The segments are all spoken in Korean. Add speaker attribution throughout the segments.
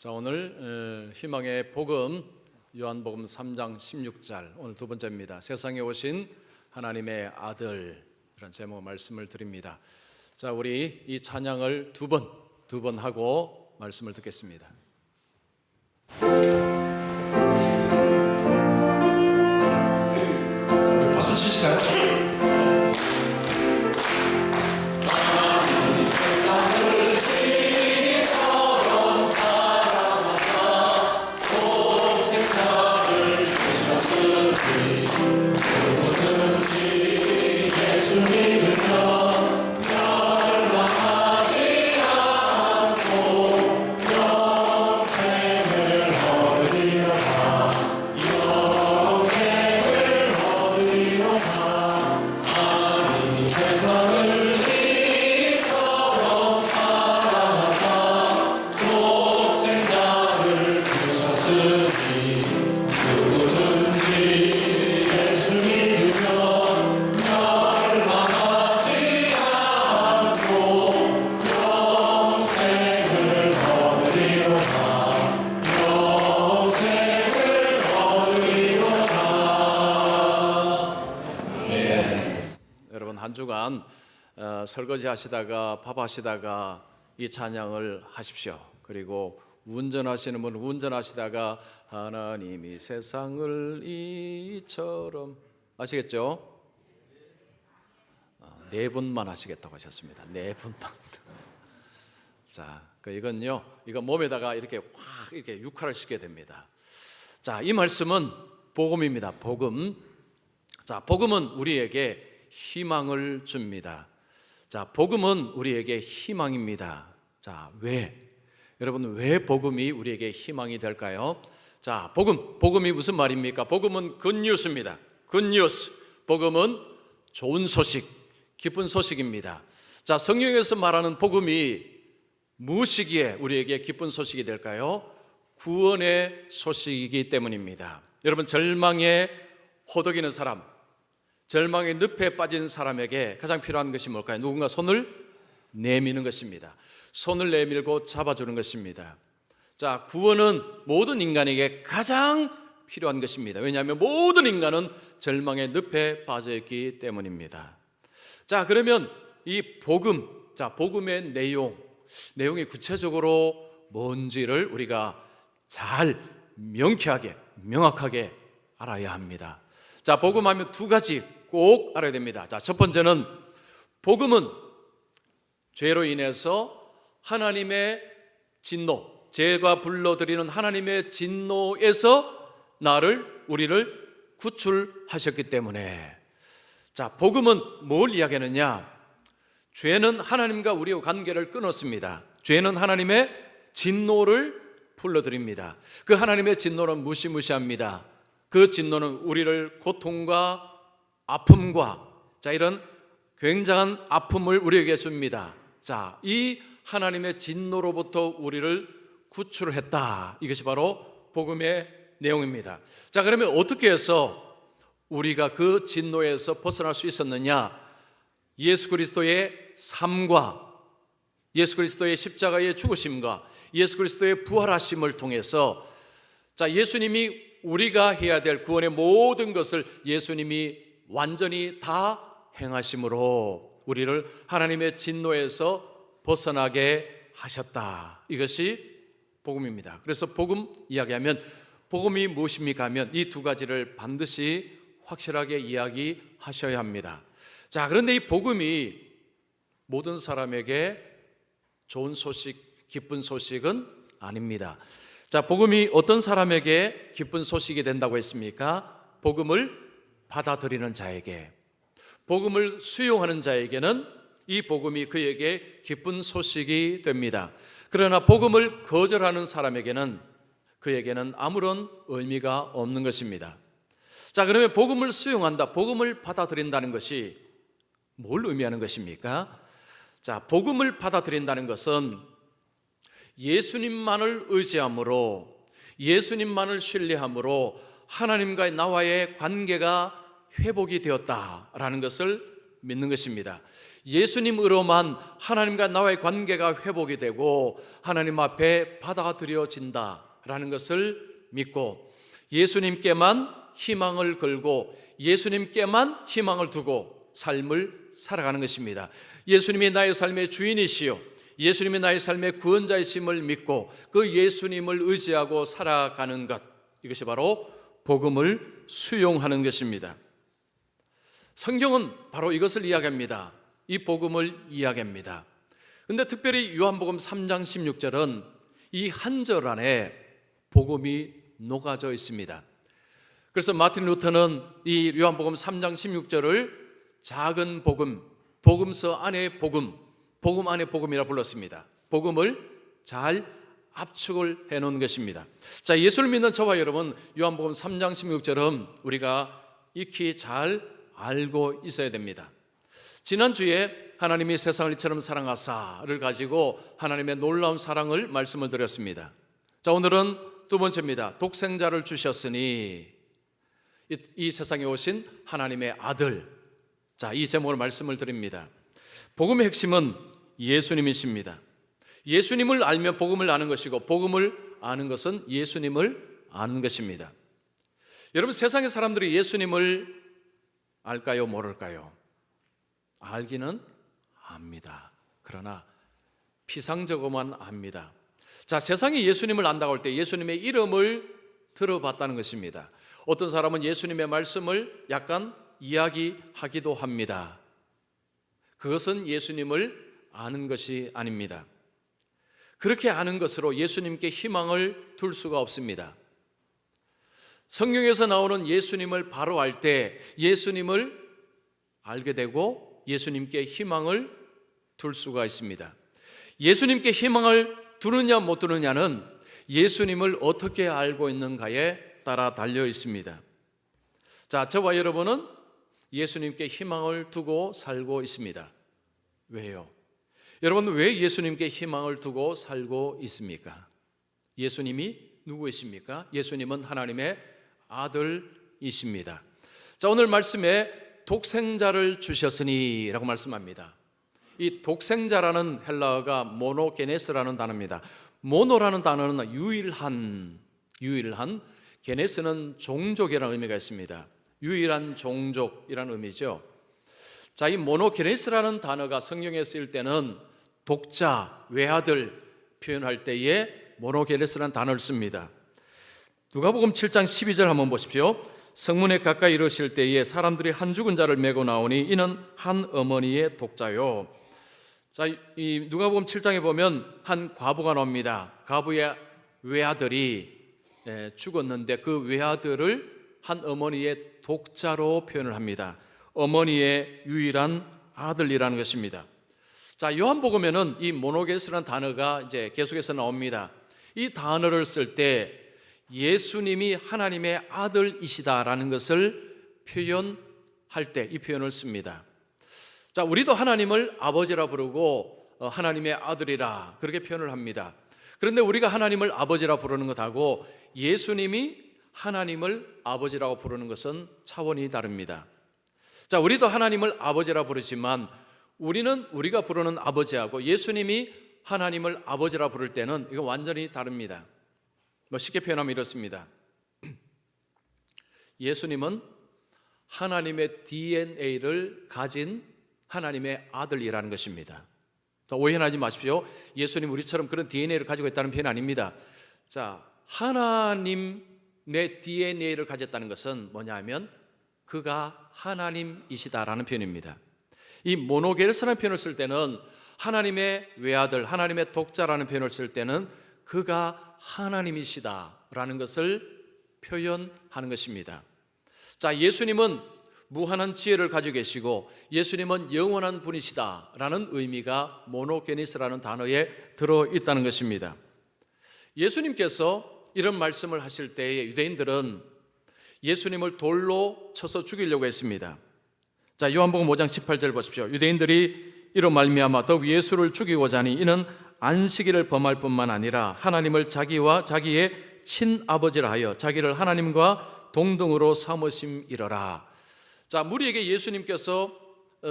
Speaker 1: 자, 오늘 희망의 복음 요한복음 3장 16절 오늘 두 번째입니다. 세상에 오신 하나님의 아들, 이런 제목 말씀을 드립니다. 자, 우리 이 찬양을 두 번 하고 말씀을 듣겠습니다. 박수 치실까요? 한 주간 설거지 하시다가 밥 하시다가 이 찬양을 하십시오. 그리고 운전하시는 분 운전하시다가 하나님이 세상을 이처럼 아시겠죠? 네 분만 하시겠다고 하셨습니다. 네 분만. 자, 이건요, 이거 몸에다가 이렇게 확 이렇게 육화를 시켜야 됩니다. 자, 이 말씀은 복음입니다. 복음. 자, 복음은 우리에게 희망을 줍니다. 자, 복음은 우리에게 희망입니다. 자, 왜? 여러분, 왜 복음이 우리에게 희망이 될까요? 자, 복음이 무슨 말입니까? 복음은 굿뉴스입니다. 굿뉴스. 복음은 좋은 소식, 기쁜 소식입니다. 자, 성경에서 말하는 복음이 무엇이기에 우리에게 기쁜 소식이 될까요? 구원의 소식이기 때문입니다. 여러분, 절망에 호덕이는 사람, 절망의 늪에 빠진 사람에게 가장 필요한 것이 뭘까요? 누군가 손을 내미는 것입니다. 손을 내밀고 잡아주는 것입니다. 자, 구원은 모든 인간에게 가장 필요한 것입니다. 왜냐하면 모든 인간은 절망의 늪에 빠져있기 때문입니다. 자, 그러면 이 복음, 자, 복음의 내용이 구체적으로 뭔지를 우리가 잘 명쾌하게, 명확하게 알아야 합니다. 자, 복음하면 두 가지 꼭 알아야 됩니다. 자, 첫 번째는 복음은 죄로 인해서 하나님의 진노, 죄가 불러들이는 하나님의 진노에서 우리를 구출하셨기 때문에, 자, 복음은 뭘 이야기하느냐? 죄는 하나님과 우리의 관계를 끊었습니다. 죄는 하나님의 진노를 불러들입니다. 그 하나님의 진노는 무시무시합니다. 그 진노는 우리를 고통과 아픔과, 자, 이런 굉장한 아픔을 우리에게 줍니다. 자, 이 하나님의 진노로부터 우리를 구출했다. 이것이 바로 복음의 내용입니다. 자, 그러면 어떻게 해서 우리가 그 진노에서 벗어날 수 있었느냐? 예수 그리스도의 삶과 예수 그리스도의 십자가의 죽으심과 예수 그리스도의 부활하심을 통해서, 자, 예수님이 우리가 해야 될 구원의 모든 것을 예수님이 완전히 다 행하심으로 우리를 하나님의 진노에서 벗어나게 하셨다. 이것이 복음입니다. 그래서 복음 이야기하면 복음이 무엇입니까 하면 이 두 가지를 반드시 확실하게 이야기하셔야 합니다. 자, 그런데 이 복음이 모든 사람에게 좋은 소식, 기쁜 소식은 아닙니다. 자, 복음이 어떤 사람에게 기쁜 소식이 된다고 했습니까? 복음을 받아들이는 자에게, 복음을 수용하는 자에게는 이 복음이 그에게 기쁜 소식이 됩니다. 그러나 복음을 거절하는 사람에게는 그에게는 아무런 의미가 없는 것입니다. 자, 그러면 복음을 수용한다, 복음을 받아들인다는 것이 뭘 의미하는 것입니까? 자, 복음을 받아들인다는 것은 예수님만을 의지함으로, 예수님만을 신뢰함으로 하나님과의 나와의 관계가 회복이 되었다라는 것을 믿는 것입니다. 예수님으로만 하나님과 나와의 관계가 회복이 되고 하나님 앞에 받아들여진다라는 것을 믿고 예수님께만 희망을 걸고 예수님께만 희망을 두고 삶을 살아가는 것입니다. 예수님이 나의 삶의 주인이시요 예수님이 나의 삶의 구원자이심을 믿고 그 예수님을 의지하고 살아가는 것, 이것이 바로 복음을 수용하는 것입니다. 성경은 바로 이것을 이야기합니다. 이 복음을 이야기합니다. 그런데 특별히 요한복음 3장 16절은 이 한 절 안에 복음이 녹아져 있습니다. 그래서 마틴 루터는 이 요한복음 3장 16절을 작은 복음, 복음서 안에 복음, 복음 안에 복음이라 불렀습니다. 복음을 잘 압축을 해놓은 것입니다. 자, 예수를 믿는 저와 여러분, 요한복음 3장 16절은 우리가 익히 잘 알고 있어야 됩니다. 지난주에 하나님이 세상을 이처럼 사랑하사를 가지고 하나님의 놀라운 사랑을 말씀을 드렸습니다. 자, 오늘은 두 번째입니다. 독생자를 주셨으니 이 세상에 오신 하나님의 아들. 자, 이 제목으로 말씀을 드립니다. 복음의 핵심은 예수님이십니다. 예수님을 알면 복음을 아는 것이고 복음을 아는 것은 예수님을 아는 것입니다. 여러분, 세상의 사람들이 예수님을 알까요? 모를까요? 알기는 압니다. 그러나 피상적으로만 압니다. 자, 세상이 예수님을 안다고 할 때 예수님의 이름을 들어봤다는 것입니다. 어떤 사람은 예수님의 말씀을 약간 이야기하기도 합니다. 그것은 예수님을 아는 것이 아닙니다. 그렇게 아는 것으로 예수님께 희망을 둘 수가 없습니다. 성경에서 나오는 예수님을 바로 알 때 예수님을 알게 되고 예수님께 희망을 둘 수가 있습니다. 예수님께 희망을 두느냐 못 두느냐는 예수님을 어떻게 알고 있는가에 따라 달려 있습니다. 자, 저와 여러분은 예수님께 희망을 두고 살고 있습니다. 왜요? 여러분, 왜 예수님께 희망을 두고 살고 있습니까? 예수님이 누구이십니까? 예수님은 하나님의 아들이십니다. 자, 오늘 말씀에 독생자를 주셨으니 라고 말씀합니다. 이 독생자라는 헬라어가 모노게네스라는 단어입니다. 모노라는 단어는 유일한, 게네스는 종족이라는 의미가 있습니다. 유일한 종족이라는 의미죠. 자, 이 모노게네스라는 단어가 성경에 쓰일 때는 독자, 외아들 표현할 때에 모노게네스라는 단어를 씁니다. 누가복음 7장 12절 한번 보십시오. 성문에 가까이 이르실 때에 사람들이 한 죽은 자를 메고 나오니 이는 한 어머니의 독자요. 자, 이 누가복음 7장에 보면 한 과부가 나옵니다. 과부의 외아들이 죽었는데 그 외아들을 한 어머니의 독자로 표현을 합니다. 어머니의 유일한 아들이라는 것입니다. 자, 요한복음에는 이 모노게스라는 단어가 이제 계속해서 나옵니다. 이 단어를 쓸 때 예수님이 하나님의 아들이시다라는 것을 표현할 때 이 표현을 씁니다. 자, 우리도 하나님을 아버지라 부르고 하나님의 아들이라 그렇게 표현을 합니다. 그런데 우리가 하나님을 아버지라 부르는 것하고 예수님이 하나님을 아버지라고 부르는 것은 차원이 다릅니다. 자, 우리도 하나님을 아버지라 부르지만 우리는 우리가 부르는 아버지하고 예수님이 하나님을 아버지라 부를 때는 이거 완전히 다릅니다. 쉽게 표현하면 이렇습니다. 예수님은 하나님의 DNA를 가진 하나님의 아들이라는 것입니다. 자, 오해하지 마십시오. 예수님 우리처럼 그런 DNA를 가지고 있다는 표현 아닙니다. 자, 하나님의 DNA를 가졌다는 것은 뭐냐 하면 그가 하나님이시다라는 표현입니다. 이 모노게르스라는 표현을 쓸 때는 하나님의 외아들, 하나님의 독자라는 표현을 쓸 때는 그가 하나님이시다라는 것을 표현하는 것입니다. 자, 예수님은 무한한 지혜를 가지고 계시고 예수님은 영원한 분이시다라는 의미가 모노게니스라는 단어에 들어있다는 것입니다. 예수님께서 이런 말씀을 하실 때에 유대인들은 예수님을 돌로 쳐서 죽이려고 했습니다. 자, 요한복음 5장 18절 보십시오. 유대인들이 이로 말미암아 더욱 예수를 죽이고자 하니 이는 안식일을 범할 뿐만 아니라 하나님을 자기와 자기의 친아버지라 하여 자기를 하나님과 동등으로 삼으심이러라. 자, 무리에게 예수님께서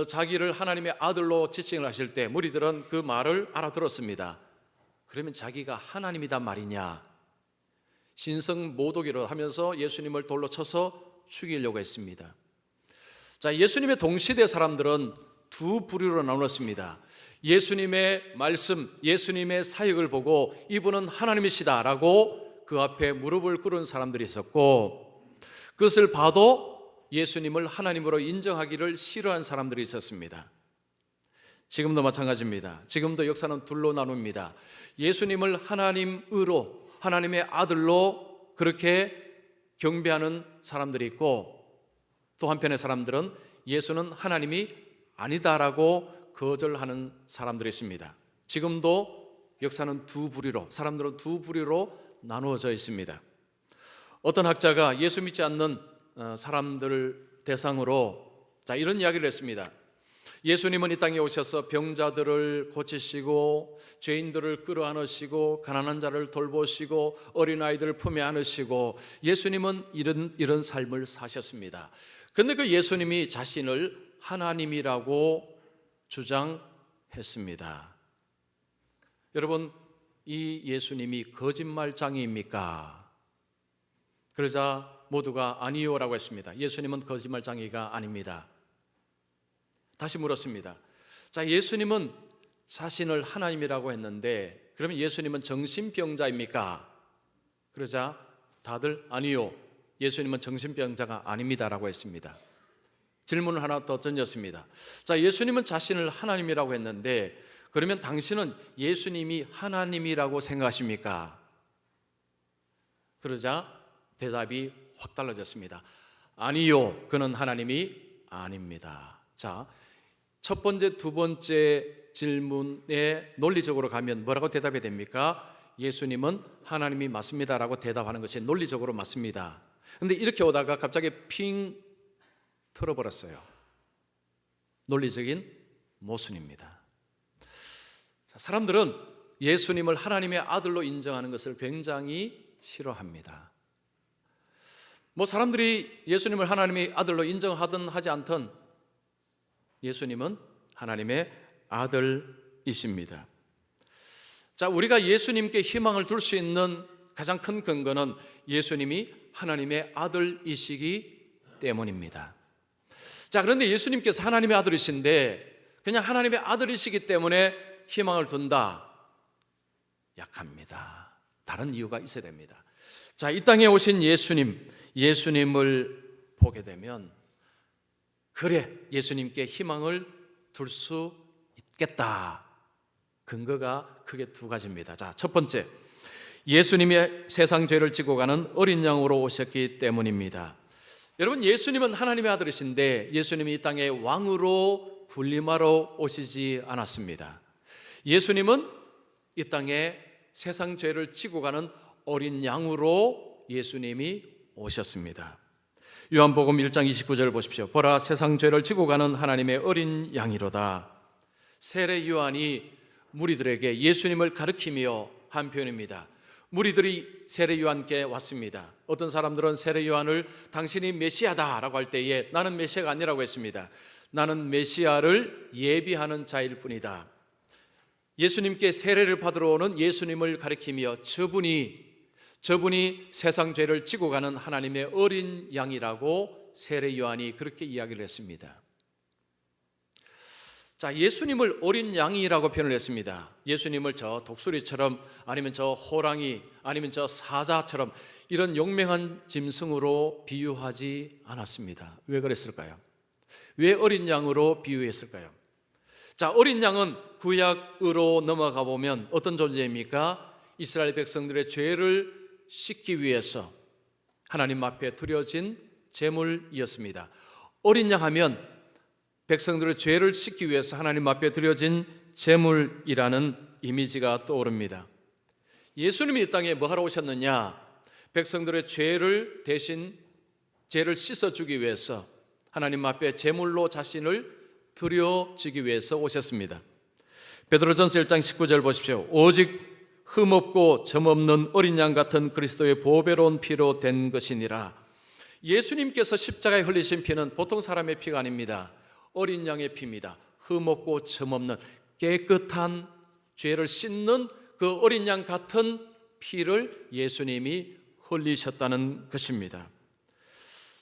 Speaker 1: 자기를 하나님의 아들로 지칭을 하실 때 무리들은 그 말을 알아들었습니다. 그러면 자기가 하나님이단 말이냐? 신성 모독이라 하면서 예수님을 돌로 쳐서 죽이려고 했습니다. 자, 예수님의 동시대 사람들은 두 부류로 나눴습니다. 예수님의 말씀, 예수님의 사역을 보고 이분은 하나님이시다라고 그 앞에 무릎을 꿇은 사람들이 있었고, 그것을 봐도 예수님을 하나님으로 인정하기를 싫어한 사람들이 있었습니다. 지금도 마찬가지입니다. 지금도 역사는 둘로 나눕니다. 예수님을 하나님으로, 하나님의 아들로 그렇게 경배하는 사람들이 있고, 또 한편의 사람들은 예수는 하나님이 아니다라고 거절하는 사람들이 있습니다. 지금도 역사는 두 부류로, 사람들은 두 부류로 나누어져 있습니다. 어떤 학자가 예수 믿지 않는 사람들 대상으로 이런 이야기를 했습니다. 예수님은 이 땅에 오셔서 병자들을 고치시고 죄인들을 끌어안으시고 가난한 자를 돌보시고 어린아이들을 품에 안으시고 예수님은 이런 삶을 사셨습니다. 그런데 그 예수님이 자신을 하나님이라고 주장했습니다. 여러분, 이 예수님이 거짓말장애입니까? 그러자 모두가 아니요라고 했습니다. 예수님은 거짓말장애가 아닙니다. 다시 물었습니다. 자, 예수님은 자신을 하나님이라고 했는데 그러면 예수님은 정신병자입니까? 그러자 다들 아니요, 예수님은 정신병자가 아닙니다라고 했습니다. 질문을 하나 더 던졌습니다. 자, 예수님은 자신을 하나님이라고 했는데 그러면 당신은 예수님이 하나님이라고 생각하십니까? 그러자 대답이 확 달라졌습니다. 아니요, 그는 하나님이 아닙니다. 자, 첫 번째, 두 번째 질문에 논리적으로 가면 뭐라고 대답해야 됩니까? 예수님은 하나님이 맞습니다라고 대답하는 것이 논리적으로 맞습니다. 그런데 이렇게 오다가 갑자기 핑 털어버렸어요. 논리적인 모순입니다. 자, 사람들은 예수님을 하나님의 아들로 인정하는 것을 굉장히 싫어합니다. 사람들이 예수님을 하나님의 아들로 인정하든 하지 않든 예수님은 하나님의 아들이십니다. 자, 우리가 예수님께 희망을 둘 수 있는 가장 큰 근거는 예수님이 하나님의 아들이시기 때문입니다. 자, 그런데 예수님께서 하나님의 아들이신데 그냥 하나님의 아들이시기 때문에 희망을 둔다? 약합니다. 다른 이유가 있어야 됩니다. 자, 이 땅에 오신 예수님을 보게 되면 그래, 예수님께 희망을 둘 수 있겠다. 근거가 크게 두 가지입니다. 자, 첫 번째, 예수님이 세상 죄를 지고 가는 어린 양으로 오셨기 때문입니다. 여러분, 예수님은 하나님의 아들이신데 예수님이 이 땅에 왕으로 군림하러 오시지 않았습니다. 예수님은 이 땅에 세상 죄를 지고 가는 어린 양으로 예수님이 오셨습니다. 요한복음 1장 29절을 보십시오. 보라, 세상 죄를 지고 가는 하나님의 어린 양이로다. 세례 요한이 무리들에게 예수님을 가르치며 한 표현입니다. 무리들이 세례 요한께 왔습니다. 어떤 사람들은 세례 요한을 당신이 메시아다라고 할 때에 나는 메시아가 아니라고 했습니다. 나는 메시아를 예비하는 자일 뿐이다. 예수님께 세례를 받으러 오는 예수님을 가리키며 저분이 세상 죄를 지고 가는 하나님의 어린 양이라고 세례 요한이 그렇게 이야기를 했습니다. 자, 예수님을 어린 양이라고 표현을 했습니다. 예수님을 저 독수리처럼 아니면 저 호랑이 아니면 저 사자처럼 이런 용맹한 짐승으로 비유하지 않았습니다. 왜 그랬을까요? 왜 어린 양으로 비유했을까요? 자, 어린 양은 구약으로 넘어가 보면 어떤 존재입니까? 이스라엘 백성들의 죄를 씻기 위해서 하나님 앞에 드려진 제물이었습니다. 어린 양 하면 백성들의 죄를 씻기 위해서 하나님 앞에 드려진 제물이라는 이미지가 떠오릅니다. 예수님이 이 땅에 뭐 하러 오셨느냐? 백성들의 죄를 씻어주기 위해서 하나님 앞에 제물로 자신을 드려지기 위해서 오셨습니다. 베드로전서 1장 19절 보십시오. 오직 흠없고 점없는 어린 양 같은 그리스도의 보배로운 피로 된 것이니라. 예수님께서 십자가에 흘리신 피는 보통 사람의 피가 아닙니다. 어린 양의 피입니다. 흠없고 점없는 깨끗한 죄를 씻는 그 어린 양 같은 피를 예수님이 흘리셨다는 것입니다.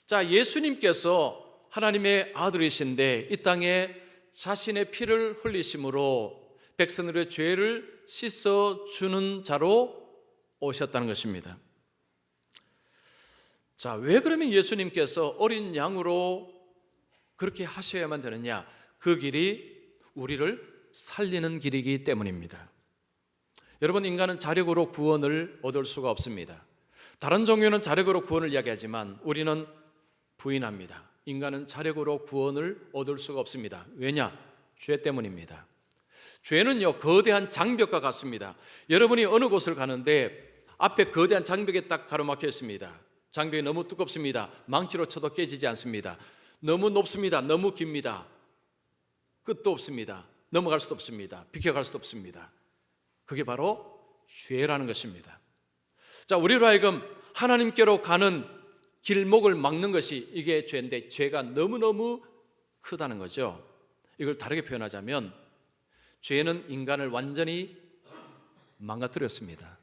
Speaker 1: 자, 예수님께서 하나님의 아들이신데 이 땅에 자신의 피를 흘리심으로 백성들의 죄를 씻어주는 자로 오셨다는 것입니다. 자, 왜 그러면 예수님께서 어린 양으로 그렇게 하셔야만 되느냐? 그 길이 우리를 살리는 길이기 때문입니다. 여러분, 인간은 자력으로 구원을 얻을 수가 없습니다. 다른 종교는 자력으로 구원을 이야기하지만 우리는 부인합니다. 인간은 자력으로 구원을 얻을 수가 없습니다. 왜냐? 죄 때문입니다. 죄는요, 거대한 장벽과 같습니다. 여러분이 어느 곳을 가는데 앞에 거대한 장벽에 딱 가로막혀 있습니다. 장벽이 너무 두껍습니다. 망치로 쳐도 깨지지 않습니다. 너무 높습니다. 너무 깁니다. 끝도 없습니다. 넘어갈 수도 없습니다. 비켜갈 수도 없습니다. 그게 바로 죄라는 것입니다. 자, 우리로 하여금 하나님께로 가는 길목을 막는 것이 이게 죄인데 죄가 너무너무 크다는 거죠. 이걸 다르게 표현하자면 죄는 인간을 완전히 망가뜨렸습니다.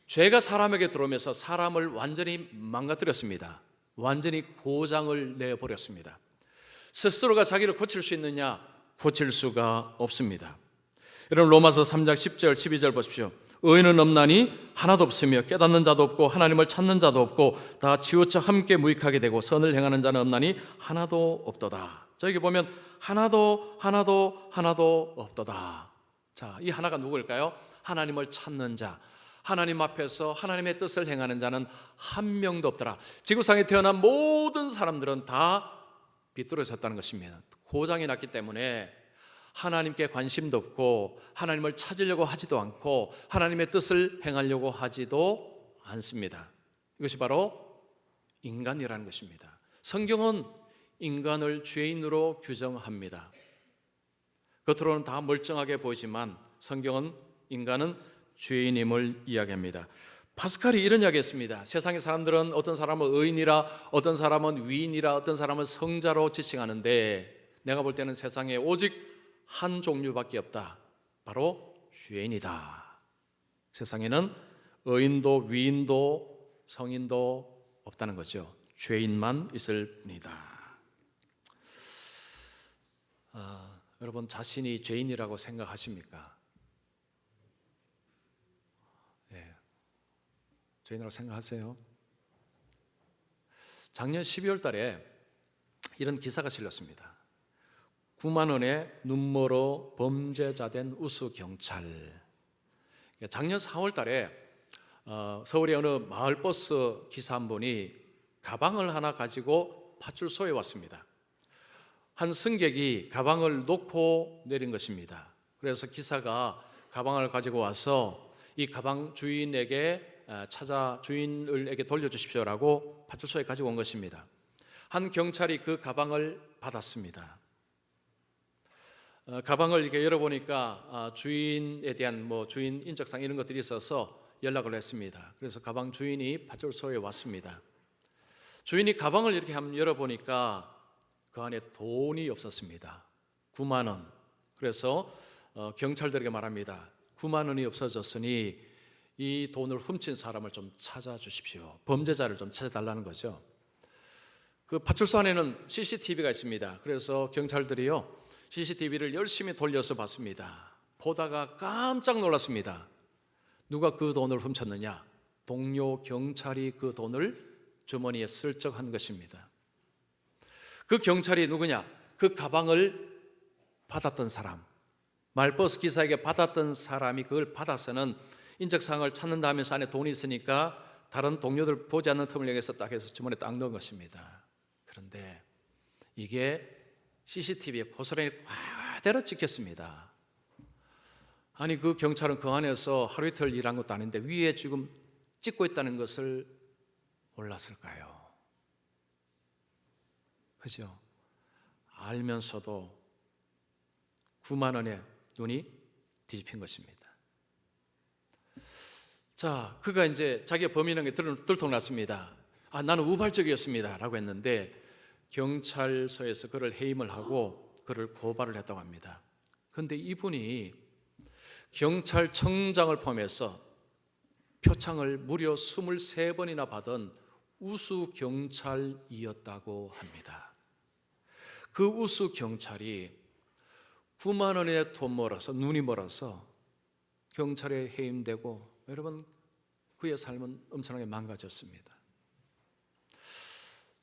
Speaker 1: 죄가 사람에게 들어오면서 사람을 완전히 망가뜨렸습니다. 완전히 고장을 내버렸습니다. 스스로가 자기를 고칠 수 있느냐? 고칠 수가 없습니다. 여러분, 로마서 3장 10절 12절 보십시오. 의인은 없나니 하나도 없으며 깨닫는 자도 없고 하나님을 찾는 자도 없고 다 치우쳐 함께 무익하게 되고 선을 행하는 자는 없나니 하나도 없도다. 저기 보면 하나도 없도다. 자, 이 하나가 누구일까요? 하나님을 찾는 자, 하나님 앞에서 하나님의 뜻을 행하는 자는 한 명도 없더라. 지구상에 태어난 모든 사람들은 다 비뚤어졌다는 것입니다. 고장이 났기 때문에 하나님께 관심도 없고 하나님을 찾으려고 하지도 않고 하나님의 뜻을 행하려고 하지도 않습니다. 이것이 바로 인간이라는 것입니다. 성경은 인간을 죄인으로 규정합니다. 겉으로는 다 멀쩡하게 보이지만 성경은 인간은 죄인임을 이야기합니다. 파스칼이 이런 이야기했습니다. 세상의 사람들은 어떤 사람은 의인이라, 어떤 사람은 위인이라, 어떤 사람은 성자로 지칭하는데 내가 볼 때는 세상에 오직 한 종류밖에 없다. 바로 죄인이다. 세상에는 의인도 위인도 성인도 없다는 거죠. 죄인만 있을 뿐이다. 여러분, 자신이 죄인이라고 생각하십니까? 네, 죄인이라고 생각하세요? 작년 12월 달에 이런 기사가 실렸습니다. 9만 원의 눈멀어 범죄자된 우수 경찰. 작년 4월 달에 서울의 어느 마을버스 기사 한 분이 가방을 하나 가지고 파출소에 왔습니다. 한 승객이 가방을 놓고 내린 것입니다. 그래서 기사가 가방을 가지고 와서 이 가방 주인에게 주인에게 돌려주십시오라고 파출소에 가지고 온 것입니다. 한 경찰이 그 가방을 받았습니다. 가방을 이렇게 열어보니까 주인에 대한 주인 인적사항 이런 것들이 있어서 연락을 했습니다. 그래서 가방 주인이 파출소에 왔습니다. 주인이 가방을 이렇게 한번 열어보니까 그 안에 돈이 없었습니다. 9만 원. 그래서 경찰들에게 말합니다. 9만 원이 없어졌으니 이 돈을 훔친 사람을 좀 찾아주십시오. 범죄자를 좀 찾아달라는 거죠. 그 파출소 안에는 CCTV가 있습니다. 그래서 경찰들이요, CCTV를 열심히 돌려서 봤습니다. 보다가 깜짝 놀랐습니다. 누가 그 돈을 훔쳤느냐? 동료 경찰이 그 돈을 주머니에 슬쩍 한 것입니다. 그 경찰이 누구냐? 그 가방을 받았던 사람, 말버스 기사에게 받았던 사람이 그걸 받아서는 인적사항을 찾는다 하면서 안에 돈이 있으니까 다른 동료들 보지 않는 틈을 이용해서 딱 해서 주머니에 딱 넣은 것입니다. 그런데 이게 CCTV에 고스란히 그대로 찍혔습니다. 아니, 그 경찰은 그 안에서 하루 이틀 일한 것도 아닌데 위에 지금 찍고 있다는 것을 몰랐을까요? 그죠? 알면서도 9만 원에 눈이 뒤집힌 것입니다. 자, 그가 이제 자기가 범인한 게 들통났습니다. 나는 우발적이었습니다 라고 했는데 경찰서에서 그를 해임을 하고 그를 고발을 했다고 합니다. 그런데 이분이 경찰청장을 포함해서 표창을 무려 23번이나 받은 우수 경찰이었다고 합니다. 그 우수 경찰이 9만 원의 돈 벌어서, 눈이 멀어서 경찰에 해임되고, 여러분 그의 삶은 엄청나게 망가졌습니다.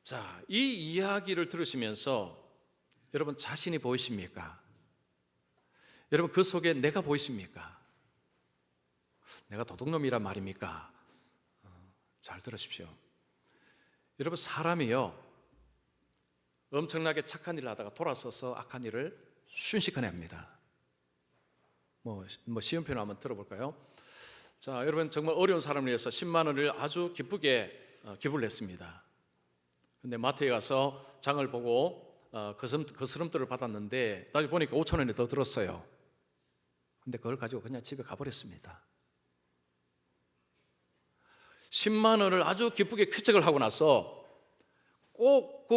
Speaker 1: 자, 이 이야기를 들으시면서 여러분 자신이 보이십니까? 여러분 그 속에 내가 보이십니까? 내가 도둑놈이란 말입니까? 잘 들으십시오. 여러분 사람이요, 엄청나게 착한 일을 하다가 돌아서서 악한 일을 순식간에 합니다. 쉬운 표현 한번 들어볼까요? 자, 여러분 정말 어려운 사람을 위해서 10만 원을 아주 기쁘게 기부를 했습니다. 근데 마트에 가서 장을 보고 거스름돈을 받았는데 나중에 보니까 5천 원이 더 들었어요. 근데 그걸 가지고 그냥 집에 가버렸습니다. 10만 원을 아주 기쁘게 쾌척을 하고 나서 꼭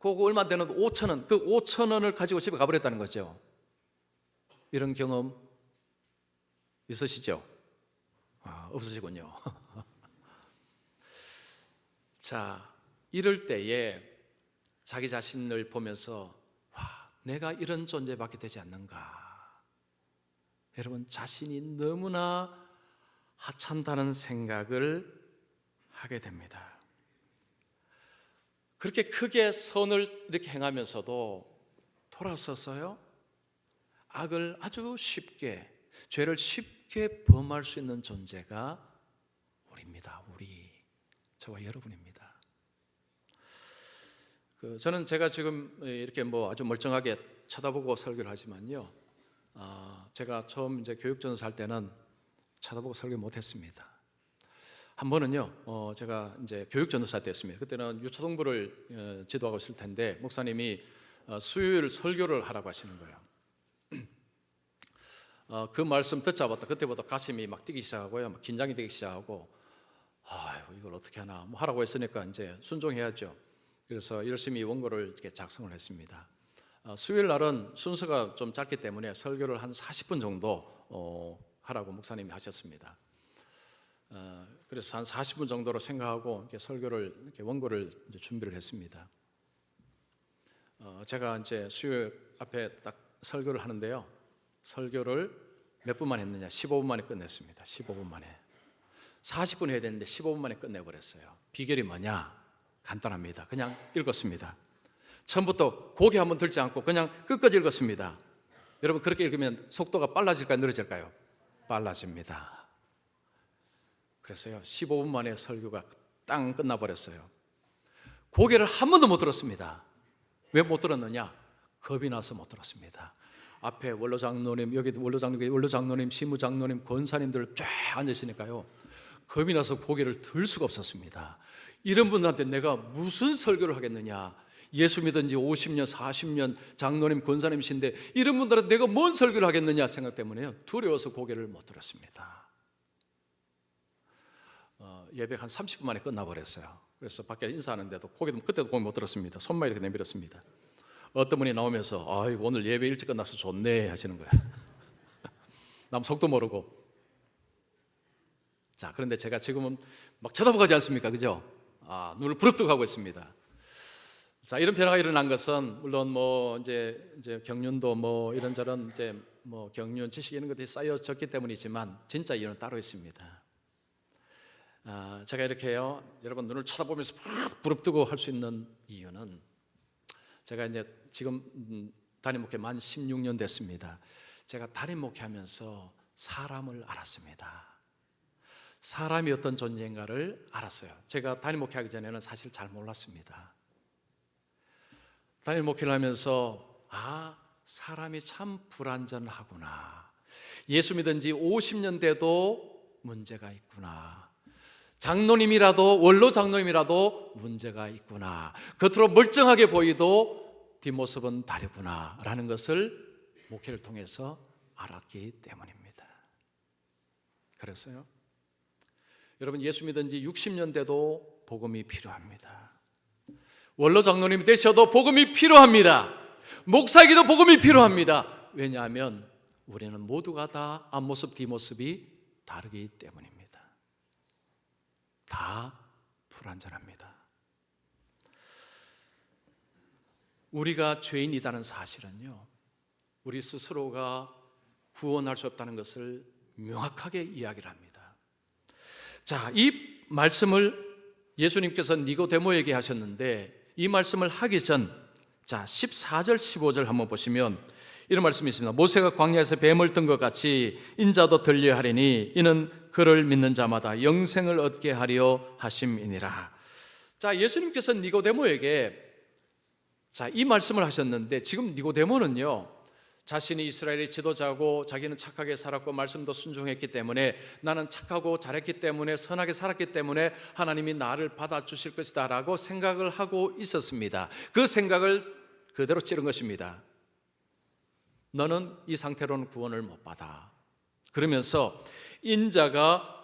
Speaker 1: 얼마 되는 5천 원, 그 5천 원을 가지고 집에 가버렸다는 거죠. 이런 경험 있으시죠? 없으시군요. 자, 이럴 때에 자기 자신을 보면서 내가 이런 존재밖에 되지 않는가? 여러분 자신이 너무나 하찮다는 생각을 하게 됩니다. 그렇게 크게 선을 이렇게 행하면서도 돌아서서요, 악을 아주 쉽게, 죄를 쉽게 범할 수 있는 존재가 우리입니다. 저와 여러분입니다. 저는 제가 지금 이렇게 아주 멀쩡하게 쳐다보고 설교를 하지만요, 제가 처음 이제 교육전도 살 때는 쳐다보고 설교 못했습니다. 한 번은요, 제가 이제 교육전도사 때였습니다. 그때는 유초동부를 지도하고 있을 텐데 목사님이 수요일 설교를 하라고 하시는 거예요. 그 말씀 듣자마자 그때부터 가슴이 막 뛰기 시작하고요, 막 긴장이 되기 시작하고, 이걸 어떻게 하나, 하라고 했으니까 이제 순종해야죠. 그래서 열심히 원고를 이렇게 작성을 했습니다. 수요일 날은 순서가 좀 짧기 때문에 설교를 한 40분 정도 하라고 목사님이 하셨습니다. 그래서 한 40분 정도로 생각하고 이렇게 설교를, 이렇게 원고를 이제 준비를 했습니다. 제가 이제 수요일 앞에 딱 설교를 하는데요, 설교를 몇 분만 했느냐? 15분 만에 끝냈습니다. 15분 만에. 40분 해야 되는데 15분 만에 끝내버렸어요. 비결이 뭐냐? 간단합니다. 그냥 읽었습니다. 처음부터 고개 한번 들지 않고 그냥 끝까지 읽었습니다. 여러분 그렇게 읽으면 속도가 빨라질까요? 느려질까요? 빨라집니다. 그래서요, 15분 만에 설교가 땅 끝나버렸어요. 고개를 한 번도 못 들었습니다. 왜 못 들었느냐? 겁이 나서 못 들었습니다. 앞에 원로장로님, 여기 원로장로님, 시무장로님, 권사님들 쫙 앉으시니까요, 겁이 나서 고개를 들 수가 없었습니다. 이런 분들한테 내가 무슨 설교를 하겠느냐? 예수 믿은 지 50년, 40년 장로님, 권사님이신데 이런 분들한테 내가 뭔 설교를 하겠느냐 생각 때문에요, 두려워서 고개를 못 들었습니다. 예배 한 30분 만에 끝나버렸어요. 그래서 밖에 인사하는데도 그때도 고개 못 들었습니다. 손만 이렇게 내밀었습니다. 어떤 분이 나오면서 오늘 예배 일찍 끝나서 좋네 하시는 거예요. 남 속도 모르고. 자, 그런데 제가 지금은 막 쳐다보고 가지 않습니까? 그죠? 눈을 부릅뜨고 하고 있습니다. 자, 이런 변화가 일어난 것은 물론 이제 경륜도 이런저런 이제 경륜 지식 이런 것들이 쌓여졌기 때문이지만 진짜 이유는 따로 있습니다. 제가 이렇게요, 여러분 눈을 쳐다보면서 막 부릅뜨고 할 수 있는 이유는, 제가 이제 지금 담임 목회 만 16년 됐습니다. 제가 담임 목회하면서 사람을 알았습니다. 사람이 어떤 존재인가를 알았어요. 제가 담임 목회하기 전에는 사실 잘 몰랐습니다. 담임 목회를 하면서 사람이 참 불완전하구나. 예수 믿은 지 50년 돼도 문제가 있구나. 장로님이라도, 원로 장로님이라도 문제가 있구나. 겉으로 멀쩡하게 보이도 뒷모습은 다르구나 라는 것을 목회를 통해서 알았기 때문입니다. 그랬어요. 여러분 예수 믿은 지 60년 돼도 복음이 필요합니다. 원로 장로님이 되셔도 복음이 필요합니다. 목사에게도 복음이 필요합니다. 왜냐하면 우리는 모두가 다 앞모습 뒷모습이 다르기 때문입니다. 다 불완전합니다. 우리가 죄인이라는 사실은요, 우리 스스로가 구원할 수 없다는 것을 명확하게 이야기를 합니다. 자, 이 말씀을 예수님께서 니고데모에게 하셨는데, 이 말씀을 하기 전, 자, 14절 15절 한번 보시면 이런 말씀이 있습니다. 모세가 광야에서 뱀을 든 것 같이 인자도 들려야 하리니 이는 그를 믿는 자마다 영생을 얻게 하려 하심이니라. 자, 예수님께서 니고데모에게 자, 이 말씀을 하셨는데, 지금 니고데모는요, 자신이 이스라엘의 지도자고 자기는 착하게 살았고 말씀도 순종했기 때문에, 나는 착하고 잘했기 때문에, 선하게 살았기 때문에 하나님이 나를 받아주실 것이다 라고 생각을 하고 있었습니다. 그 생각을 그대로 찌른 것입니다. 너는 이 상태로는 구원을 못 받아. 그러면서 인자가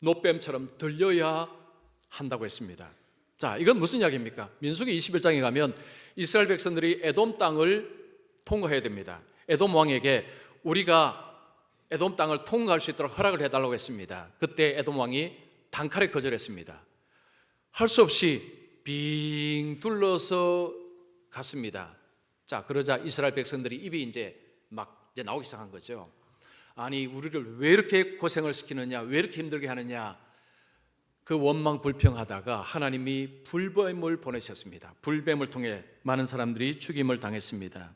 Speaker 1: 노뱀처럼 들려야 한다고 했습니다. 자, 이건 무슨 이야기입니까? 민수기 21장에 가면 이스라엘 백성들이 에돔 땅을 통과해야 됩니다. 에돔 왕에게 우리가 에돔 땅을 통과할 수 있도록 허락을 해달라고 했습니다. 그때 에돔 왕이 단칼에 거절했습니다. 할 수 없이 빙 둘러서 갔습니다. 자, 그러자 이스라엘 백성들이 입이 이제 나오기 시작한 거죠. 아니, 우리를 왜 이렇게 고생을 시키느냐, 왜 이렇게 힘들게 하느냐, 그 원망 불평하다가 하나님이 불뱀을 보내셨습니다. 불뱀을 통해 많은 사람들이 죽임을 당했습니다.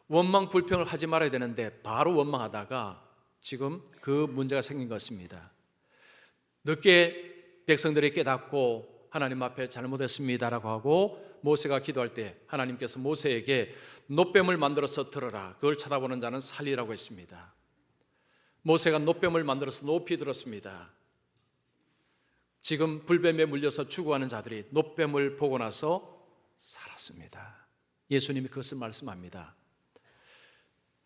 Speaker 1: 원망 불평을 하지 말아야 되는데 바로 원망하다가 지금 그 문제가 생긴 것입니다. 늦게 백성들이 깨닫고 하나님 앞에 잘못했습니다라고 하고 모세가 기도할 때 하나님께서 모세에게 노뱀을 만들어서 들어라, 그걸 쳐다보는 자는 살리라고 했습니다. 모세가 노뱀을 만들어서 높이 들었습니다. 지금 불뱀에 물려서 죽어가는 자들이 노뱀을 보고 나서 살았습니다. 예수님이 그것을 말씀합니다.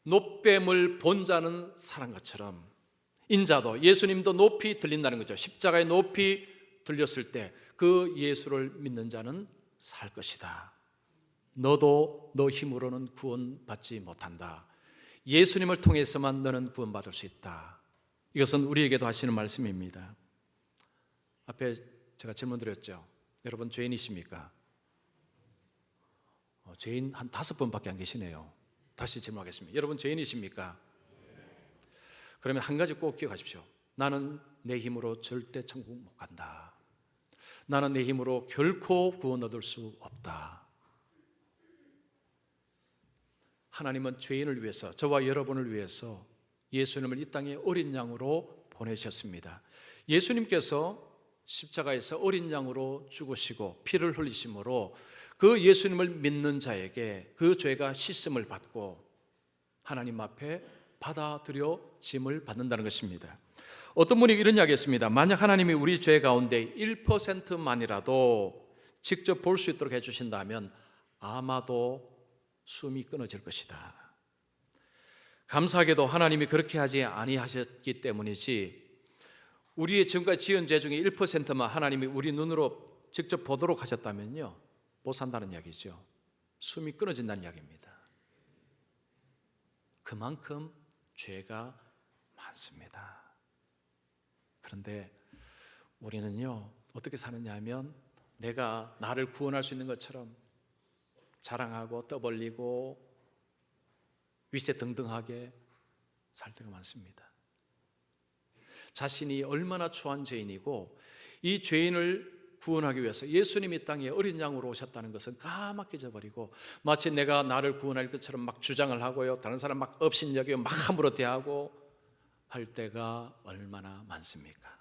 Speaker 1: 노뱀을 본 자는 살은 것처럼 인자도, 예수님도 높이 들린다는 거죠. 십자가에 높이 들렸을 때 그 예수를 믿는 자는 살 것이다. 너도 너 힘으로는 구원받지 못한다. 예수님을 통해서만 너는 구원받을 수 있다. 이것은 우리에게도 하시는 말씀입니다. 앞에 제가 질문 드렸죠. 여러분 죄인이십니까? 죄인 한 5번밖에 안 계시네요. 다시 질문하겠습니다. 여러분 죄인이십니까? 그러면 한 가지 꼭 기억하십시오. 나는 내 힘으로 절대 천국 못 간다. 나는 내 힘으로 결코 구원 얻을 수 없다. 하나님은 죄인을 위해서, 저와 여러분을 위해서 예수님을 이 땅에 어린 양으로 보내셨습니다. 예수님께서 십자가에서 어린 양으로 죽으시고 피를 흘리심으로 그 예수님을 믿는 자에게 그 죄가 씻음을 받고 하나님 앞에 받아들여 짐을 받는다는 것입니다. 어떤 분이 이런 이야기 했습니다. 만약 하나님이 우리 죄 가운데 1%만이라도 직접 볼 수 있도록 해주신다면 아마도 숨이 끊어질 것이다. 감사하게도 하나님이 그렇게 하지 아니하셨기 때문이지, 우리의 지금까지 지은 죄 중에 1%만 하나님이 우리 눈으로 직접 보도록 하셨다면요, 못 산다는 이야기죠. 숨이 끊어진다는 이야기입니다. 그만큼 죄가 많습니다. 그런데 우리는요, 어떻게 사느냐 하면 내가 나를 구원할 수 있는 것처럼 자랑하고 떠벌리고 위세등등하게 살 때가 많습니다. 자신이 얼마나 추한 죄인이고 이 죄인을 구원하기 위해서 예수님이 땅에 어린 양으로 오셨다는 것은 까맣게 잊어버리고 마치 내가 나를 구원할 것처럼 막 주장을 하고요, 다른 사람 막 업신여기고 막 함부로 대하고 할 때가 얼마나 많습니까?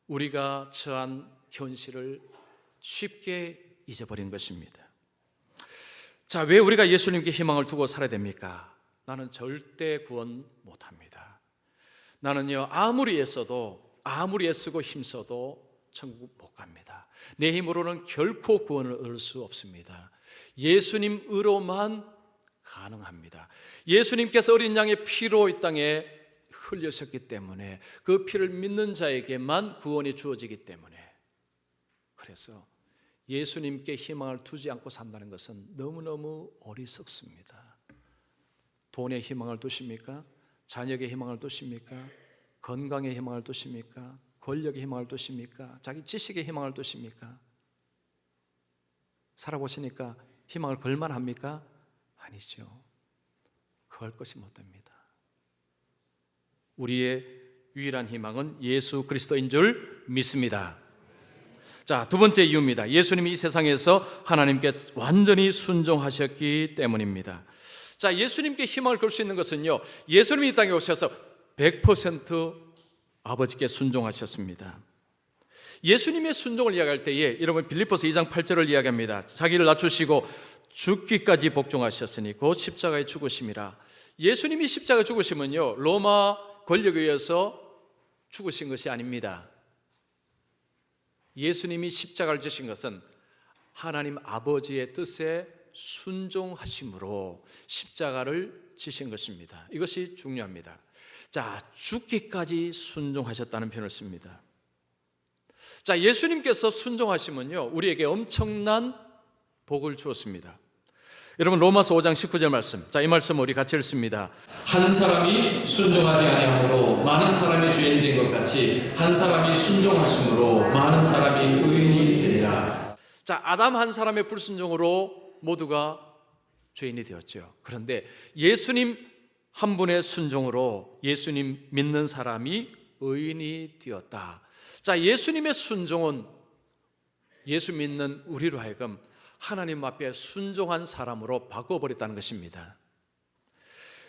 Speaker 1: 우리가 처한 현실을 쉽게 잊어버린 것입니다. 자, 왜 우리가 예수님께 희망을 두고 살아야 됩니까? 나는 절대 구원 못합니다. 나는요, 아무리 애써도, 아무리 애쓰고 힘써도 천국 못 갑니다. 내 힘으로는 결코 구원을 얻을 수 없습니다. 예수님 의로만 가능합니다. 예수님께서 어린 양의 피로 이 땅에 흘려셨기 때문에 그 피를 믿는 자에게만 구원이 주어지기 때문에, 그래서 예수님께 희망을 두지 않고 산다는 것은 너무너무 어리석습니다. 돈에 희망을 두십니까? 자녀에게 희망을 두십니까? 건강에 희망을 두십니까? 권력에 희망을 두십니까? 자기 지식에 희망을 두십니까? 살아보시니까 희망을 걸만합니까? 아니죠. 걸 것이 못 됩니다. 우리의 유일한 희망은 예수 그리스도인 줄 믿습니다. 자, 두 번째 이유입니다. 예수님이 이 세상에서 하나님께 완전히 순종하셨기 때문입니다. 자, 예수님께 희망을 걸 수 있는 것은요, 예수님이 이 땅에 오셔서 100% 아버지께 순종하셨습니다. 예수님의 순종을 이야기할 때에 여러분 빌립보서 2장 8절을 이야기합니다. 자기를 낮추시고 죽기까지 복종하셨으니 곧 십자가에 죽으심이라. 예수님이 십자가에 죽으시면요, 로마 권력에 의해서 죽으신 것이 아닙니다. 예수님이 십자가를 지신 것은 하나님 아버지의 뜻에 순종하심으로 십자가를 지신 것입니다. 이것이 중요합니다. 자, 죽기까지 순종하셨다는 표현을 씁니다. 자, 예수님께서 순종하시면요, 우리에게 엄청난 복을 주었습니다. 여러분 로마서 5장 19절 말씀, 자, 이 말씀 우리 같이 읽습니다. 한 사람이 순종하지 아니함으로 많은 사람이 죄인이 된 것 같이 한 사람이 순종하심으로 많은 사람이 의인이 되리라. 자, 아담 한 사람의 불순종으로 모두가 죄인이 되었죠. 그런데 예수님 한 분의 순종으로 예수님 믿는 사람이 의인이 되었다. 자, 예수님의 순종은 예수 믿는 우리로 하여금 하나님 앞에 순종한 사람으로 바꿔버렸다는 것입니다.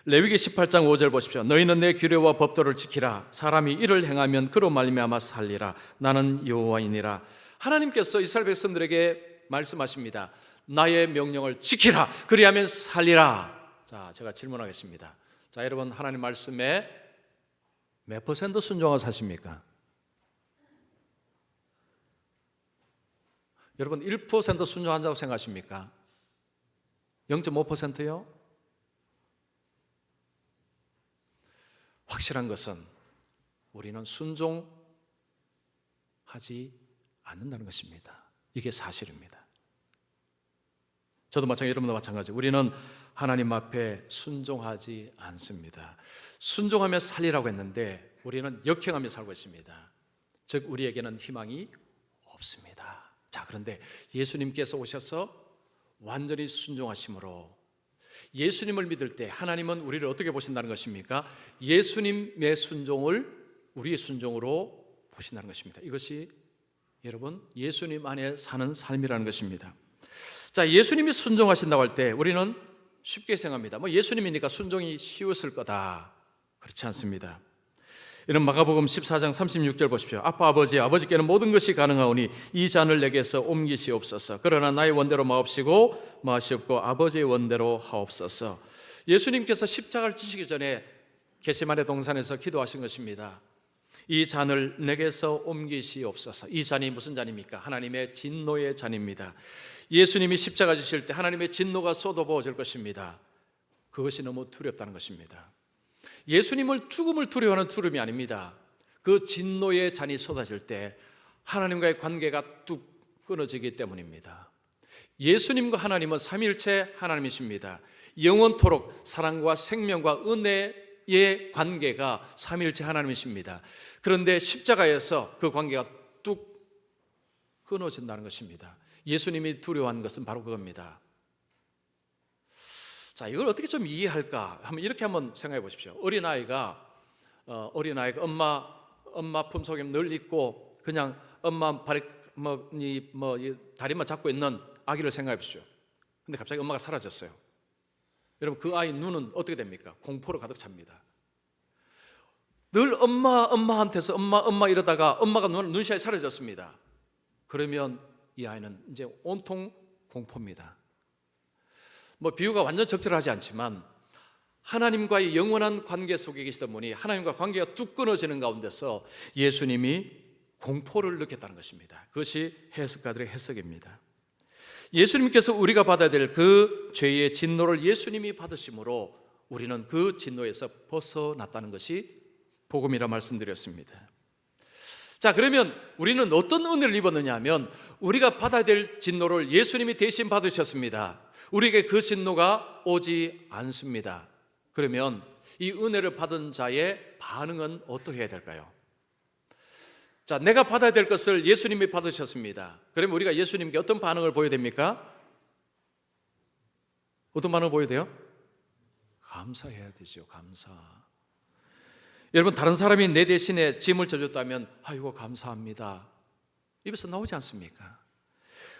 Speaker 1: 레위기 18장 5절 보십시오. 너희는 내 규례와 법도를 지키라. 사람이 이를 행하면 그로 말미암아 살리라. 나는 여호와이니라. 하나님께서 이스라엘 백성들에게 말씀하십니다. 나의 명령을 지키라. 그리하면 살리라. 자, 제가 질문하겠습니다. 자, 여러분 하나님 말씀에 몇 퍼센트 순종하고 사십니까? 여러분 1% 순종한다고 생각하십니까? 0.5%요? 확실한 것은 우리는 순종하지 않는다는 것입니다. 이게 사실입니다. 저도 마찬가지, 여러분도 마찬가지. 우리는 하나님 앞에 순종하지 않습니다. 순종하며 살리라고 했는데 우리는 역행하며 살고 있습니다. 즉 우리에게는 희망이 없습니다. 자, 그런데 예수님께서 오셔서 완전히 순종하심으로 예수님을 믿을 때 하나님은 우리를 어떻게 보신다는 것입니까? 예수님의 순종을 우리의 순종으로 보신다는 것입니다. 이것이 여러분 예수님 안에 사는 삶이라는 것입니다. 자, 예수님이 순종하신다고 할 때 우리는 쉽게 생각합니다. 뭐 예수님이니까 순종이 쉬웠을 거다. 그렇지 않습니다. 이런 마가복음 14장 36절 보십시오. 아버지께는 모든 것이 가능하오니 이 잔을 내게서 옮기시옵소서. 그러나 나의 원대로 마옵시고 마시옵고 아버지의 원대로 하옵소서. 예수님께서 십자가를 지시기 전에 겟세마네 동산에서 기도하신 것입니다. 이 잔을 내게서 옮기시옵소서. 이 잔이 무슨 잔입니까? 하나님의 진노의 잔입니다. 예수님이 십자가 지실 때 하나님의 진노가 쏟아부어질 것입니다. 그것이 너무 두렵다는 것입니다. 예수님을 죽음을 두려워하는 두려움이 아닙니다. 그 진노의 잔이 쏟아질 때 하나님과의 관계가 뚝 끊어지기 때문입니다. 예수님과 하나님은 삼위일체 하나님이십니다. 영원토록 사랑과 생명과 은혜의 관계가 삼위일체 하나님이십니다. 그런데 십자가에서 그 관계가 뚝 끊어진다는 것입니다. 예수님이 두려워하는 것은 바로 그겁니다. 자, 이걸 어떻게 좀 이해할까? 이렇게 한번 생각해 보십시오. 어린아이가 엄마 품속에 늘 있고 그냥 엄마 다리만 잡고 있는 아기를 생각해 보십시오. 근데 갑자기 엄마가 사라졌어요. 여러분 그 아이 눈은 어떻게 됩니까? 공포로 가득 찹니다. 늘 엄마한테서 엄마 이러다가 엄마가 눈시야에 사라졌습니다. 그러면 이 아이는 이제 온통 공포입니다. 뭐 비유가 완전 적절하지 않지만 하나님과의 영원한 관계 속에 계시던 분이 하나님과 관계가 뚝 끊어지는 가운데서 예수님이 공포를 느꼈다는 것입니다. 그것이 해석가들의 해석입니다. 예수님께서 우리가 받아야 될 그 죄의 진노를 예수님이 받으심으로 우리는 그 진노에서 벗어났다는 것이 복음이라 말씀드렸습니다. 자, 그러면 우리는 어떤 은혜를 입었느냐 하면 우리가 받아야 될 진노를 예수님이 대신 받으셨습니다. 우리에게 그 진노가 오지 않습니다. 그러면 이 은혜를 받은 자의 반응은 어떻게 해야 될까요? 자, 내가 받아야 될 것을 예수님이 받으셨습니다. 그러면 우리가 예수님께 어떤 반응을 보여야 됩니까? 어떤 반응을 보여야 돼요? 감사해야 되죠. 감사. 여러분, 다른 사람이 내 대신에 짐을 져줬다면 아이고 감사합니다, 입에서 나오지 않습니까?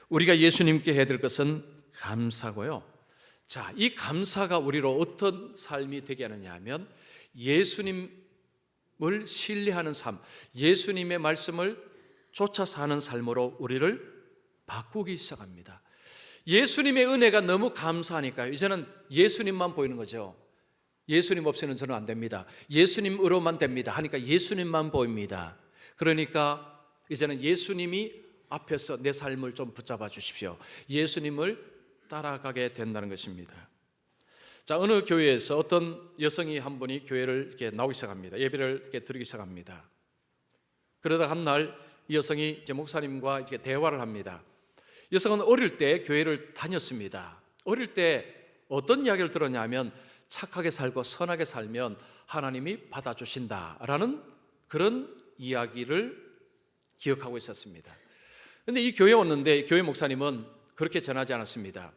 Speaker 1: 우리가 예수님께 해야 될 것은 감사고요. 자, 이 감사가 우리로 어떤 삶이 되게 하느냐 하면 예수님을 신뢰하는 삶, 예수님의 말씀을 쫓아 사는 삶으로 우리를 바꾸기 시작합니다. 예수님의 은혜가 너무 감사하니까요, 이제는 예수님만 보이는 거죠. 예수님 없이는 저는 안 됩니다, 예수님으로만 됩니다 하니까 예수님만 보입니다. 그러니까 이제는 예수님이 앞에서 내 삶을 좀 붙잡아 주십시오. 예수님을 따라가게 된다는 것입니다. 자, 어느 교회에서 어떤 여성이 한 분이 교회를 이렇게 나오기 시작합니다. 예배를 이렇게 드리기 시작합니다. 그러다 한 날 이 여성이 이제 목사님과 이렇게 대화를 합니다. 여성은 어릴 때 교회를 다녔습니다. 어릴 때 어떤 이야기를 들었냐면 착하게 살고 선하게 살면 하나님이 받아주신다라는 그런 이야기를 기억하고 있었습니다. 그런데 이 교회에 왔는데 교회 목사님은 그렇게 전하지 않았습니다.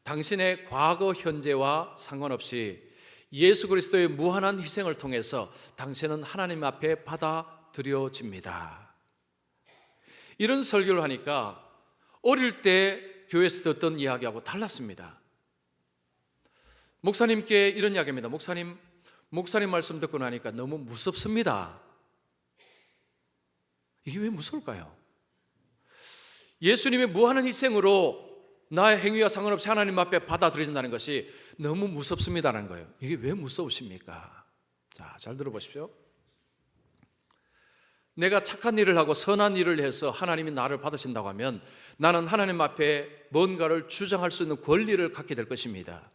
Speaker 1: 당신의 과거, 현재와 상관없이 예수 그리스도의 무한한 희생을 통해서 당신은 하나님 앞에 받아들여집니다. 이런 설교를 하니까 어릴 때 교회에서 듣던 이야기하고 달랐습니다. 목사님께 이런 이야기입니다. 목사님 말씀 듣고 나니까 너무 무섭습니다. 이게 왜 무서울까요? 예수님의 무한한 희생으로 나의 행위와 상관없이 하나님 앞에 받아들여진다는 것이 너무 무섭습니다라는 거예요. 이게 왜 무서우십니까? 자, 잘 들어보십시오. 내가 착한 일을 하고 선한 일을 해서 하나님이 나를 받으신다고 하면 나는 하나님 앞에 뭔가를 주장할 수 있는 권리를 갖게 될 것입니다.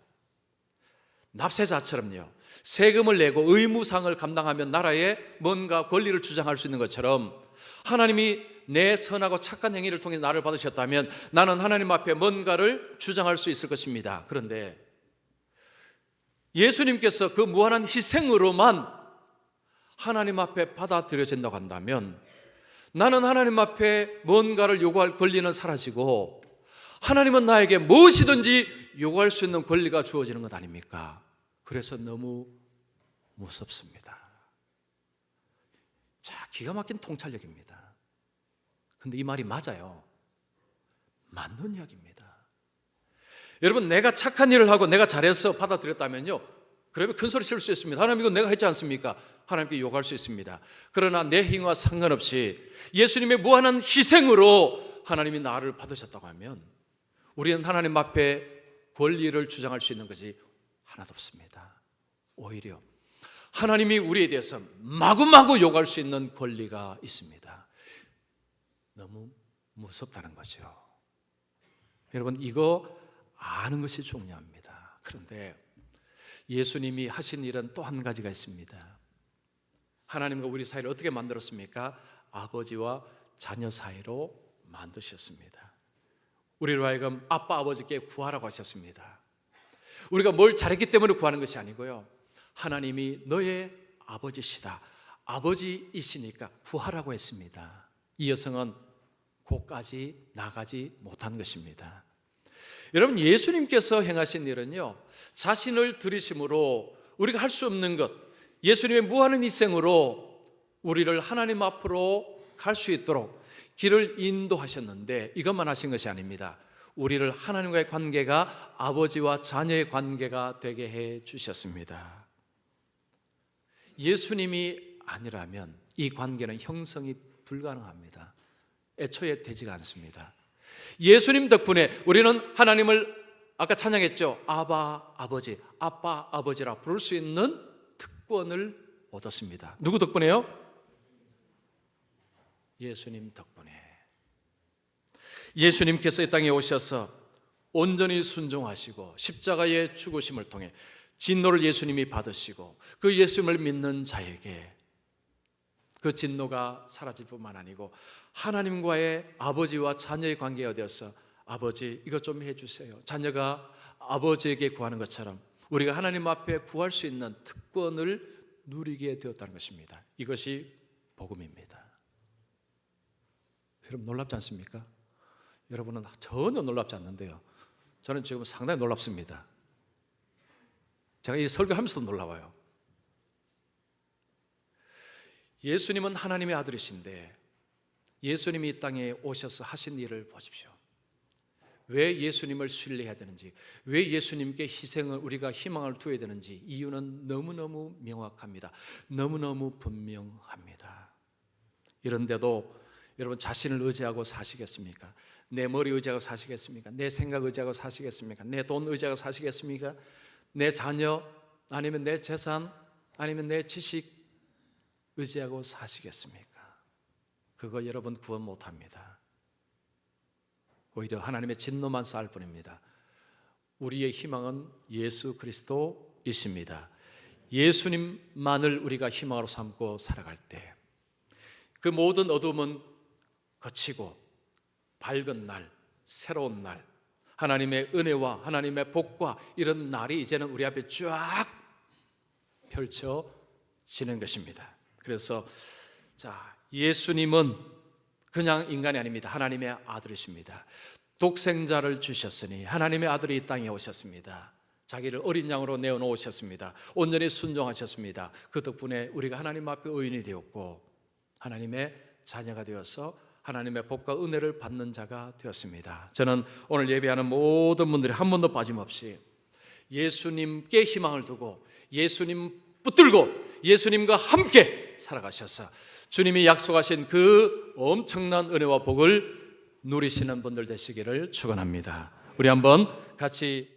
Speaker 1: 납세자처럼요, 세금을 내고 의무상을 감당하면 나라에 뭔가 권리를 주장할 수 있는 것처럼 하나님이 내 선하고 착한 행위를 통해 나를 받으셨다면 나는 하나님 앞에 뭔가를 주장할 수 있을 것입니다. 그런데 예수님께서 그 무한한 희생으로만 하나님 앞에 받아들여진다고 한다면 나는 하나님 앞에 뭔가를 요구할 권리는 사라지고 하나님은 나에게 무엇이든지 요구할 수 있는 권리가 주어지는 것 아닙니까? 그래서 너무 무섭습니다. 자, 기가 막힌 통찰력입니다. 근데 이 말이 맞아요. 맞는 이야기입니다. 여러분, 내가 착한 일을 하고 내가 잘해서 받아들였다면요, 그러면 큰 소리 칠 수 있습니다. 하나님, 이거 내가 했지 않습니까? 하나님께 요구할 수 있습니다. 그러나 내 행위와 상관없이 예수님의 무한한 희생으로 하나님이 나를 받으셨다고 하면 우리는 하나님 앞에 권리를 주장할 수 있는 것이 하나도 없습니다. 오히려 하나님이 우리에 대해서 마구마구 요구할 수 있는 권리가 있습니다. 너무 무섭다는 거죠. 여러분, 이거 아는 것이 중요합니다. 그런데 예수님이 하신 일은 또 한 가지가 있습니다. 하나님과 우리 사이를 어떻게 만들었습니까? 아버지와 자녀 사이로 만드셨습니다. 우리로 하여금 아빠 아버지께 구하라고 하셨습니다. 우리가 뭘 잘했기 때문에 구하는 것이 아니고요, 하나님이 너의 아버지시다, 아버지이시니까 구하라고 했습니다. 이 여성은 고까지 나가지 못한 것입니다. 여러분, 예수님께서 행하신 일은요, 자신을 들이심으로 우리가 할 수 없는 것, 예수님의 무한한 희생으로 우리를 하나님 앞으로 갈 수 있도록 길을 인도하셨는데 이것만 하신 것이 아닙니다. 우리를 하나님과의 관계가 아버지와 자녀의 관계가 되게 해 주셨습니다. 예수님이 아니라면 이 관계는 형성이 불가능합니다. 애초에 되지가 않습니다. 예수님 덕분에 우리는 하나님을 아까 찬양했죠. 아바 아버지, 아빠 아버지라 부를 수 있는 특권을 얻었습니다. 누구 덕분에요? 예수님 덕분에. 예수님께서 이 땅에 오셔서 온전히 순종하시고 십자가의 죽으심을 통해 진노를 예수님이 받으시고 그 예수님을 믿는 자에게 그 진노가 사라질 뿐만 아니고 하나님과의 아버지와 자녀의 관계가 되어서 아버지 이것 좀 해주세요. 자녀가 아버지에게 구하는 것처럼 우리가 하나님 앞에 구할 수 있는 특권을 누리게 되었다는 것입니다. 이것이 복음입니다. 여러분 놀랍지 않습니까? 여러분은 전혀 놀랍지 않는데요, 저는 지금 상당히 놀랍습니다. 제가 이 설교하면서도 놀라워요. 예수님은 하나님의 아들이신데 예수님이 이 땅에 오셔서 하신 일을 보십시오. 왜 예수님을 신뢰해야 되는지, 왜 예수님께 희생을 우리가 희망을 두어야 되는지 이유는 너무너무 명확합니다. 너무너무 분명합니다. 이런데도 여러분 자신을 의지하고 사시겠습니까? 내 머리 의지하고 사시겠습니까? 내 생각 의지하고 사시겠습니까? 내 돈 의지하고 사시겠습니까? 내 자녀 아니면 내 재산 아니면 내 지식 의지하고 사시겠습니까? 그거 여러분 구원 못합니다. 오히려 하나님의 진노만 쌓을 뿐입니다. 우리의 희망은 예수 그리스도이십니다. 예수님만을 우리가 희망으로 삼고 살아갈 때 그 모든 어둠은 거치고 밝은 날, 새로운 날, 하나님의 은혜와 하나님의 복과 이런 날이 이제는 우리 앞에 쫙 펼쳐지는 것입니다. 그래서 예수님은 그냥 인간이 아닙니다. 하나님의 아들이십니다. 독생자를 주셨으니 하나님의 아들이 이 땅에 오셨습니다. 자기를 어린 양으로 내어놓으셨습니다. 온전히 순종하셨습니다. 그 덕분에 우리가 하나님 앞에 의인이 되었고 하나님의 자녀가 되어서 하나님의 복과 은혜를 받는 자가 되었습니다. 저는 오늘 예배하는 모든 분들이 한 번도 빠짐없이 예수님께 희망을 두고 예수님 붙들고 예수님과 함께 살아가셔서 주님이 약속하신 그 엄청난 은혜와 복을 누리시는 분들 되시기를 축원합니다. 우리 한번 같이